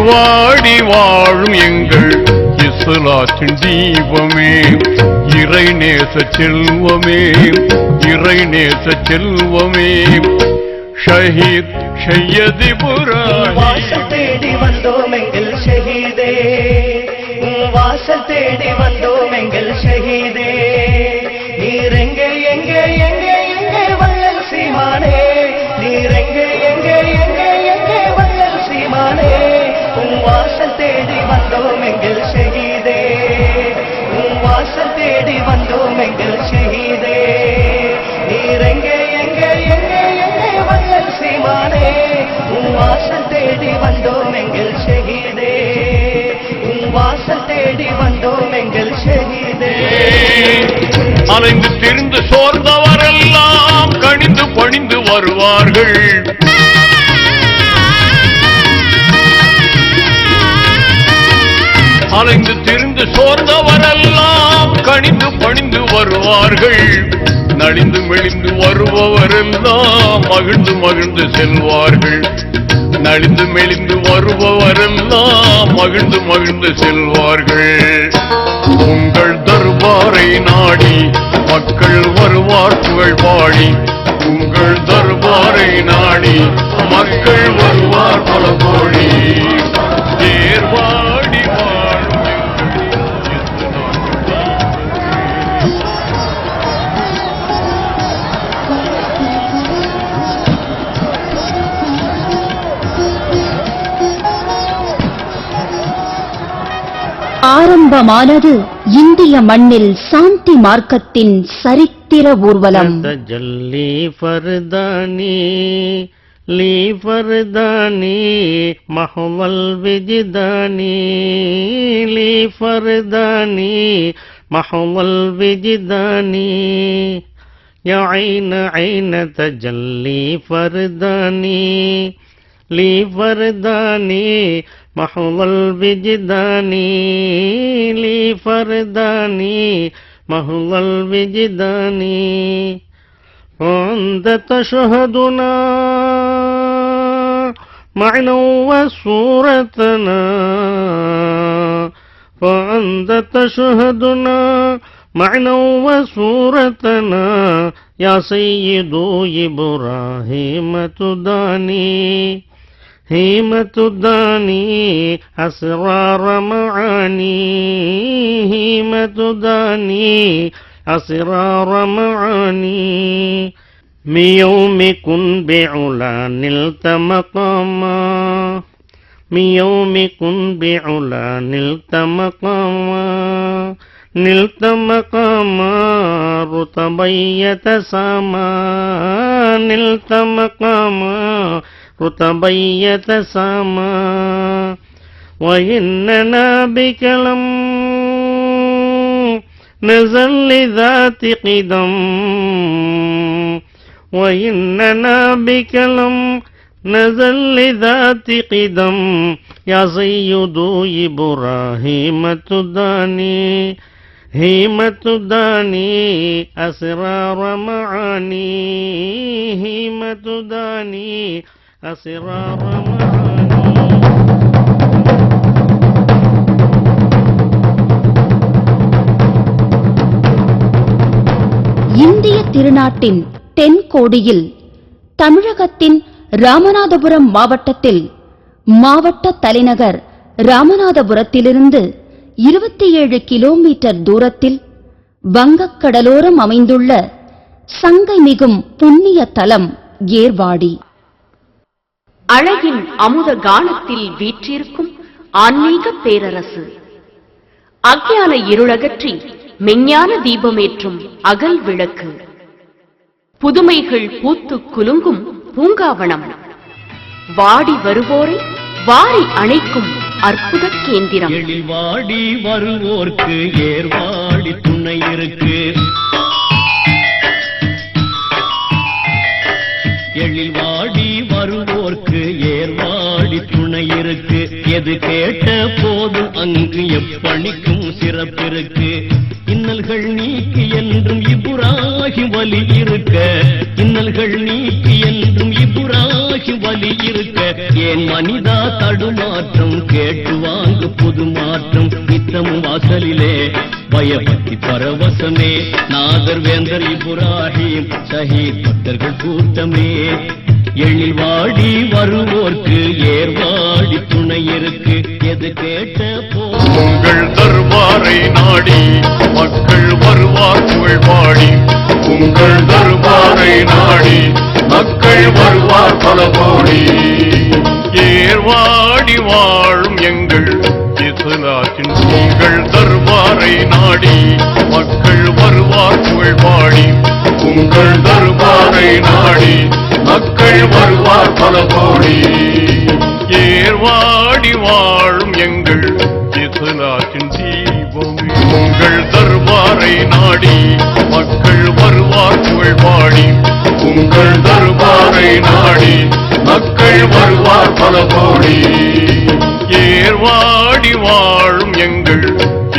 ஏர்வாடி வாழும் எங்கள் இஸ்லாத்தின் தீபமே, இறை நேச செல்வமே, இறை நேச செல்வமே, ஷஹீத் சையத் இப்ராஹிம். வாசல் தேடி வந்தோம் எங்கள் ஷஹீதே, வாசல் தேடி வந்தோம் எங்கள் ஷஹீதே, நீர் எங்கே எங்கே எங்கே எங்கே வள்ளல் சீமானே, நீர் எங்கே எங்கே எங்கே எங்கே வள்ளல் சீமானே, வாசல் தேடி வந்தோம் எங்கள் ஷஹீதே, வாசல் தேடி வந்தோம் எங்கள் ஷஹீதே, நீர் எங்கே எங்கே எங்கே எங்கே வள்ளல் சீமானே, வாசல் தேடி வந்தோம் எங்கள் ஷஹீதே, வாசல் தேடி வந்தோம் எங்கள் ஷஹீதே. அலைந்து திரிந்து சோர்ந்தவரெல்லாம் கணிந்து பணிந்து வருவார்கள், அலைந்து திரிந்து சோர்ந்தவரெல்லாம் கணிந்து பணிந்து வருவார்கள், நலிந்து மெலிந்து வருபவரெல்லாம் மகிழ்ந்து மகிழ்ந்து செல்வார்கள், நலிந்து மெலிந்து வருபவரெல்லாம் மகிழ்ந்து மகிழ்ந்து செல்வார்கள். உங்கள் தர்பாரை நாடி மக்கள் வருவார் புகழ் பாடி, உங்கள் தர்பாரை நாடி மக்கள் வருவார் பல கோடி, ஏர்வாடி வாழும் ஆரம்பமானது இந்திய மண்ணில் சாந்தி மார்க்கத்தின் சரித்திர ஊர்வலம். தஜல்லி ஃபர்தானி லீ ஃபர்தானி மஹவல் விஜ்தானி, லீ ஃபர்தானி மஹவல் விஜ்தானி, யா ஐன ஐன தஜல்லி ஃபர்தானி லீ ஃபர்தானி மஹவல் விஜ்தானி, லீ ஃபர்தானி மஹவல் விஜ்தானி. وأنت تشهدنا معنا وصورتنا، وأنت تشهدنا معنا وصورتنا، يا سيد إبراهيم تداني هيم تداني أسرار معاني، هيم تداني أسرار معاني. من يوم كن بعلا نلت مقاما، من يوم كن بعلا نلت مقاما، نلت مقاما رتبية سما، نلت مقاما رتبية سما. وإننا بك لم نزل لذات قدم، وإننا بك لم نزل لذات قدم، يا سيد إبراهيم تداني هيم تداني أسرار معاني، هيم تداني أسرار معاني. இந்திய திருநாட்டின் தென்கோடியில் தமிழகத்தின் ராமநாதபுரம் மாவட்டத்தில் மாவட்ட தலைநகர் ராமநாதபுரத்திலிருந்து 27 கிலோமீட்டர் தூரத்தில் வங்கக்கடலோரம் அமைந்துள்ள சங்கை மிகும் புண்ணிய தலம் ஏர்வாடி. அழகின் அமுத கானத்தில் வீற்றிருக்கும் ஆன்மீக பேரரசு, அஞ்ஞான இருளகற்றி மெஞ்ஞான தீபமேற்றும் அகல் விளக்கு, புதுமைகள் பூத்து குலுங்கும் பூங்காவனம், வாடி வருவோரை வாரி அணைக்கும் அற்புத கேந்திரம். வாடி வருவோர்க்கு ஏர்வாடி துணை இருக்கு, எழில் வாடி வருவோர்க்கு ஏர்வாடி துணை இருக்கு. எது கேட்ட போது அங்கு எப்பணிக்கும் சிறப்பிருக்கு. இன்னல்கள் நீக்கி என்றும் இப்ராஹிம் வலி இருக்க, இன்னல்கள் நீக்கி என்றும் இப்ராஹிம் வலி இருக்க. ஏன் மனிதா தடுமாற்றம் கேட்டு வாங்கு புது மாற்றம் நித்தமும் வாசலிலே பயபக்தி பரவசமே நாதர் வேந்தர் இப்ராஹிம் ஷஹீத் பக்தர்கள் கூட்டமே எழில் வாடி வருவோர்க்கு ஏர்வாடி துணை இருக்கு எது கேட்ட உங்கள் தர்பாரை நாடி மக்கள் வருவார் புகழ் பாடி உங்கள் தர்பாரை நாடி மக்கள் வருவார் பல கோடி ஏர்வாடி வாழும் எங்கள் இஸ்லாத்தின் உங்கள் தர்பாரை நாடி மக்கள் வருவார் புகழ் பாடி உங்கள் தர்பாரை நாடி மக்கள் வருவார் பல கோடி ஏர்வாடி வாழும் எங்கள் இஸ்லாத்தின் தீபமே உங்கள் தர்பாரை நாடி மக்கள் வருவார் புகழ் பாடி உங்கள் தர்பாரை நாடி மக்கள் வருவார் பல கோடி ஏர்வாடி வாழும் எங்கள்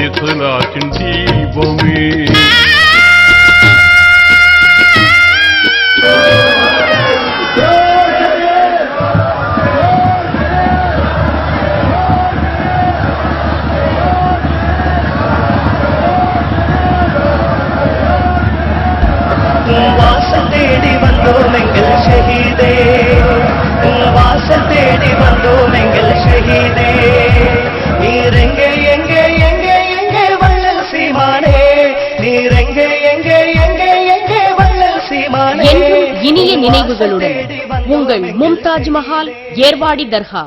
இஸ்லாத்தின் தீபமே வாசல் தேடி வந்தோம் எங்கள் ஷஹீதே வாசல் தேடி வந்தோம் எங்கள் ஷஹீதே நீர் எங்கே எங்கே எங்கே எங்கே வள்ளல் சீமானே நீர் எங்கே எங்கே எங்கே எங்கே வள்ளல் சீமானே என்றும் இனிய நினைவுகளுடன் உங்கள் மும்தாஜ் மஹால் ஏர்வாடி தர்கா.